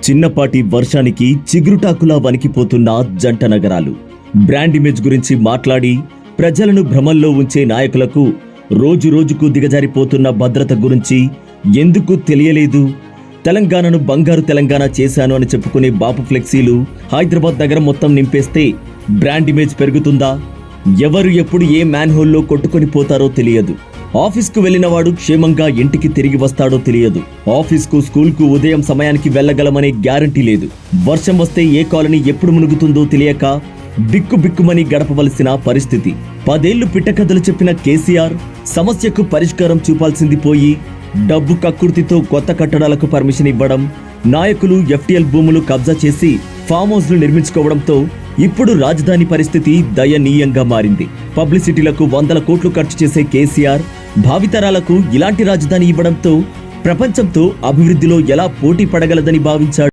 చిన్నపాటి వర్షానికి చిగురుటాకులా వణికిపోతున్న జంట నగరాలు. బ్రాండ్ ఇమేజ్ గురించి మాట్లాడి ప్రజలను భ్రమల్లో ఉంచే నాయకులకు రోజు రోజుకు దిగజారిపోతున్న భద్రత గురించి ఎందుకు తెలియలేదు? తెలంగాణను బంగారు తెలంగాణ చేశాను అని చెప్పుకునే బాపు ఫ్లెక్సీలు హైదరాబాద్ నగరం మొత్తం నింపేస్తే బ్రాండ్ ఇమేజ్ పెరుగుతుందా? ఎవరు ఎప్పుడు ఏ మ్యాన్ హోల్లో కొట్టుకొని పోతారో తెలియదు. ఆఫీస్కు వెళ్లినవాడు క్షేమంగా ఇంటికి తిరిగి వస్తాడో తెలియదు. ఆఫీస్కు స్కూల్కు ఉదయం సమయానికి వెళ్లగలమనే గ్యారంటీ లేదు. వర్షం వస్తే ఏ కాలనీ ఎప్పుడు మునుగుతుందో తెలియక బిక్కుబిక్కుమని గడపవలసిన పరిస్థితి. 10 ఏళ్లు పిట్టకథలు చెప్పిన కేసీఆర్ సమస్యకు పరిష్కారం చూపాల్సింది పోయి డబ్బు కక్కుర్తితో కొత్త కట్టడాలకు పర్మిషన్ ఇవ్వడం, నాయకులు ఎఫ్టీఎల్ భూములు కబ్జా చేసి ఫామ్ హౌస్లు నిర్మించుకోవడంతో ఇప్పుడు రాజధాని పరిస్థితి దయనీయంగా మారింది. పబ్లిసిటీలకు 100 కోట్లు ఖర్చు చేసే కేసీఆర్ భావితరాలకు ఇలాంటి రాజధాని ఇవ్వడంతో ప్రపంచంతో అభివృద్ధిలో ఎలా పోటీ పడగలదని భావించాడు.